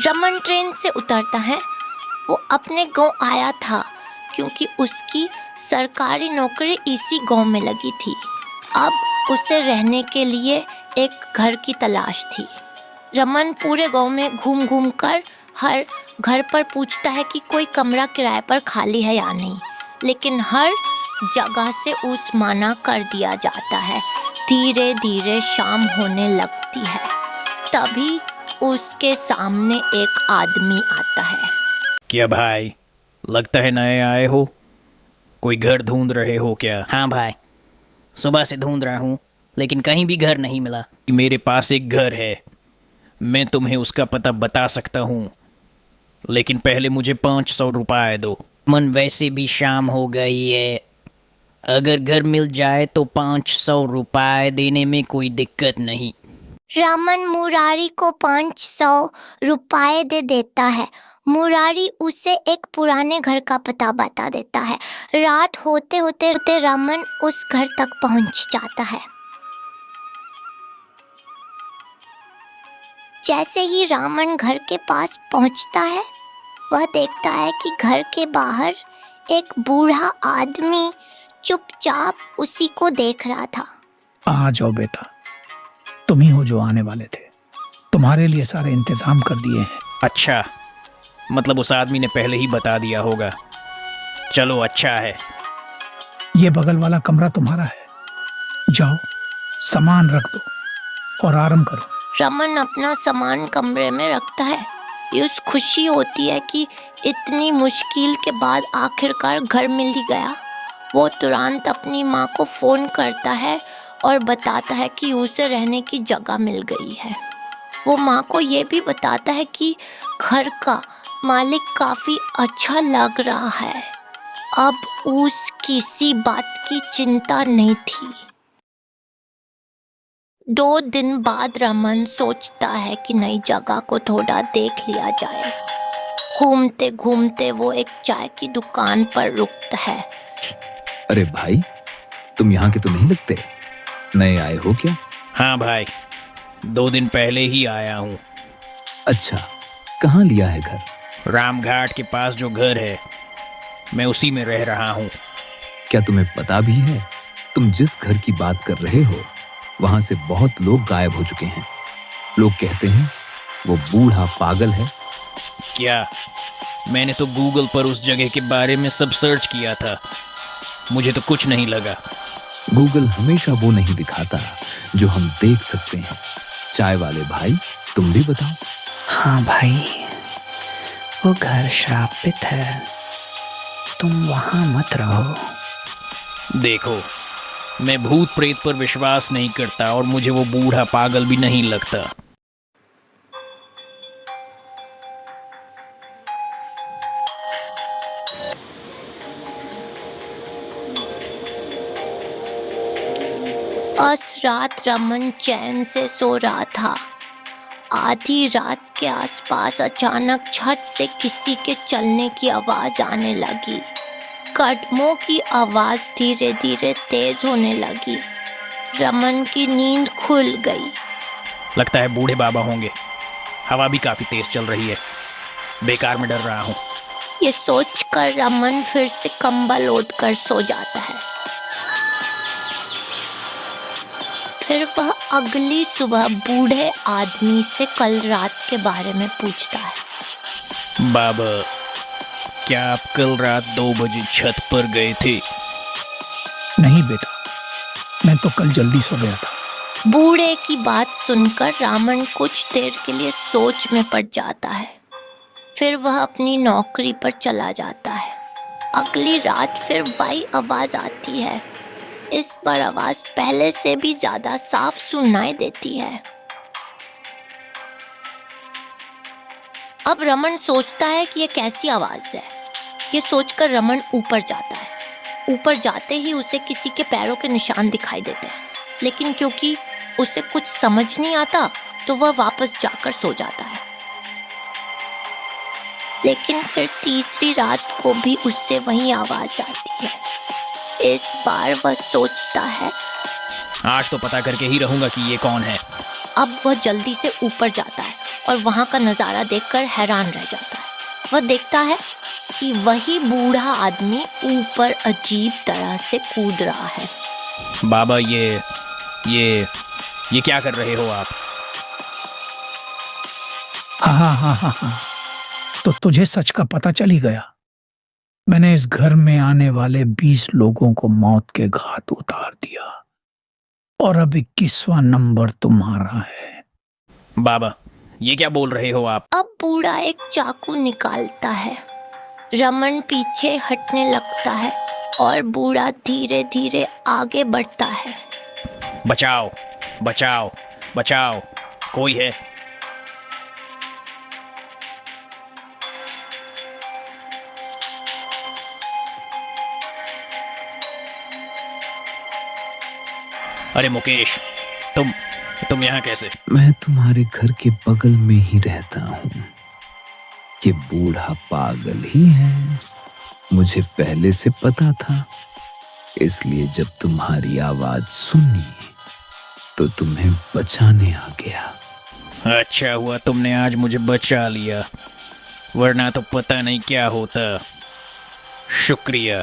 Raman train से उतरता है। वो अपने गांव आया था क्योंकि उसकी सरकारी नौकरी इसी गांव में लगी थी। अब उसे रहने के लिए एक घर की तलाश थी। रमन पूरे गांव में घूम घूम कर हर घर पर पूछता है कि कोई कमरा किराए पर खाली है या नहीं, लेकिन हर जगह से उस मना कर दिया जाता है। धीरे धीरे शाम होने लगती है, तभी उसके सामने एक आदमी आता है। क्या भाई, लगता है नए आए हो? कोई घर ढूंढ रहे हो क्या? हाँ भाई, सुबह से ढूंढ रहा हूँ लेकिन कहीं भी घर नहीं मिला। मेरे पास एक घर है, मैं तुम्हें उसका पता बता सकता हूँ, लेकिन पहले मुझे 500 रुपये दो। मन वैसे भी शाम हो गई है, अगर घर मिल जाए तो 500 रुपये देने में कोई दिक्कत नहीं। रमन मुरारी को 500 रुपए दे देता है। मुरारी उसे एक पुराने घर का पता बता देता है। रात होते होते रमन उस घर तक पहुंच जाता है। जैसे ही रमन घर के पास पहुंचता है, वह देखता है कि घर के बाहर एक बूढ़ा आदमी चुपचाप उसी को देख रहा था। आ जाओ बेटा, तुम ही हो जो आने वाले थे। तुम्हारे लिए सारे इंतजाम कर दिए हैं। अच्छा, मतलब उस आदमी ने पहले ही बता दिया होगा। चलो अच्छा है। ये बगल वाला कमरा तुम्हारा है, जाओ सामान रख दो और आराम करो। रमन अपना सामान कमरे में रखता है। ये उस खुशी होती है कि इतनी मुश्किल के बाद आखिरकार घर मिल ही गया। वो तुरंत अपनी माँ को फ़ोन करता है और बताता है कि उसे रहने की जगह मिल गई है। वो माँ को ये भी बताता है कि घर का मालिक काफ़ी अच्छा लग रहा है। अब उस किसी बात की चिंता नहीं थी। 2 दिन बाद रमन सोचता है कि नई जगह को थोड़ा देख लिया जाए। घूमते घूमते वो एक चाय की दुकान पर रुकता है। अरे भाई, तुम यहाँ के तो नहीं लगते, नए आए हो क्या? हाँ भाई, 2 दिन पहले ही आया हूँ। अच्छा, कहाँ लिया है घर? रामघाट के पास जो घर है, मैं उसी में रह रहा हूँ। क्या तुम्हें पता भी है, तुम जिस घर की बात कर रहे हो वहां से बहुत लोग गायब हो चुके हैं। लोग कहते हैं वो बूढ़ा पागल है। क्या? मैंने तो गूगल पर उस जगह के बारे में सब सर्च किया था, मुझे तो कुछ नहीं लगा। गूगल हमेशा वो नहीं दिखाता जो हम देख सकते हैं। चाय वाले भाई, तुम भी बताओ। हाँ भाई, वो घर श्रापित है, तुम वहां मत रहो। देखो, मैं भूत प्रेत पर विश्वास नहीं करता और मुझे वो बूढ़ा पागल भी नहीं लगता। उस रात रमन चैन से सो रहा था। आधी रात के आसपास अचानक छत से किसी के चलने की आवाज आने लगी। कदमों की आवाज धीरे धीरे तेज होने लगी। रमन की नींद खुल गई। लगता है बूढ़े बाबा होंगे। हवा भी काफी तेज चल रही है, बेकार में डर रहा हूँ। ये सोचकर रमन फिर से कंबल ओढ़ कर सो जाता है। फिर वह अगली सुबह बूढ़े आदमी से कल रात के बारे में पूछता है। बाबा, क्या आप कल रात 2 बजे छत पर गए थे? नहीं बेटा, मैं तो कल जल्दी सो गया था। बूढ़े की बात सुनकर रामन कुछ देर के लिए सोच में पड़ जाता है। फिर वह अपनी नौकरी पर चला जाता है। अगली रात फिर वही आवाज आती है। इस बार आवाज पहले से भी ज्यादा साफ सुनाई देती है। अब रमन सोचता है कि यह कैसी आवाज है। ये सोचकर रमन ऊपर जाता है। ऊपर जाते ही उसे किसी के पैरों के निशान दिखाई देते हैं, लेकिन क्योंकि उसे कुछ समझ नहीं आता तो वह वापस जाकर सो जाता है। लेकिन फिर तीसरी रात को भी उससे वही आवाज आती है। इस बार वह सोचता है, आज तो पता करके ही रहूंगा कि ये कौन है। अब वह जल्दी से ऊपर जाता है और वहाँ का नज़ारा देखकर हैरान रह जाता है। वह देखता है कि वही बूढ़ा आदमी ऊपर अजीब तरह से कूद रहा है। बाबा ये क्या कर रहे हो आप? हाँ, तो तुझे सच का पता चल ही गया। मैंने इस घर में आने वाले 20 लोगों को मौत के घाट उतार दिया और अब 21वां नंबर तुम्हारा है। बाबा ये क्या बोल रहे हो आप? अब बूढ़ा एक चाकू निकालता है। रमन पीछे हटने लगता है और बूढ़ा धीरे धीरे आगे बढ़ता है। बचाओ बचाओ बचाओ, कोई है? अरे मुकेश, तुम यहाँ कैसे? मैं तुम्हारे घर के बगल में ही रहता हूँ। ये बूढ़ा पागल ही है, मुझे पहले से पता था। इसलिए जब तुम्हारी आवाज सुनी तो तुम्हें बचाने आ गया। अच्छा हुआ तुमने आज मुझे बचा लिया, वरना तो पता नहीं क्या होता। शुक्रिया।